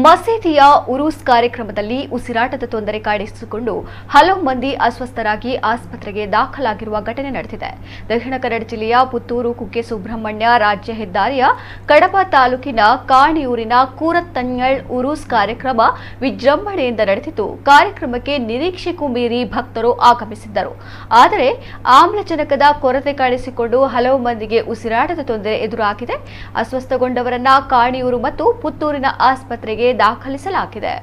ಮಸೀದಿಯ ಉರೂಸ್ ಕಾರ್ಯಕ್ರಮದಲ್ಲಿ ಉಸಿರಾಟದ ತೊಂದರೆ ಕಾಣಿಸಿಕೊಂಡು ಹಲವು ಮಂದಿ ಅಸ್ವಸ್ಥರಾಗಿ ಆಸ್ಪತ್ರೆಗೆ ದಾಖಲಾಗಿರುವ ಘಟನೆ ನಡೆದಿದೆ. ದಕ್ಷಿಣ ಕನ್ನಡ ಜಿಲ್ಲೆಯ ಪುತ್ತೂರು ಕುಕ್ಕೆ ಸುಬ್ರಹ್ಮಣ್ಯ ರಾಜ್ಯ ಹೆದ್ದಾರಿಯ ಕಡಪ ತಾಲೂಕಿನ ಕಾಣಿಯೂರಿನ ಕೂರತ್ತಂಗಳ್ ಉರೂಸ್ ಕಾರ್ಯಕ್ರಮ ವಿಜೃಂಭಣೆಯಿಂದ ನಡೆದಿದ್ದು, ಕಾರ್ಯಕ್ರಮಕ್ಕೆ ನಿರೀಕ್ಷೆಗೂ ಮೀರಿ ಭಕ್ತರು ಆಗಮಿಸಿದ್ದರು. ಆದರೆ ಆಮ್ಲಜನಕದ ಕೊರತೆ ಕಾಣಿಸಿಕೊಂಡು ಹಲವು ಮಂದಿಗೆ ಉಸಿರಾಟದ ತೊಂದರೆ ಎದುರಾಗಿದೆ. ಅಸ್ವಸ್ಥಗೊಂಡವರನ್ನ ಕಾಣಿಯೂರು ಮತ್ತು ಪುತ್ತೂರಿನ ಆಸ್ಪತ್ರೆಗೆ ದಾಖಲಿಸಲಾಗಿದೆ.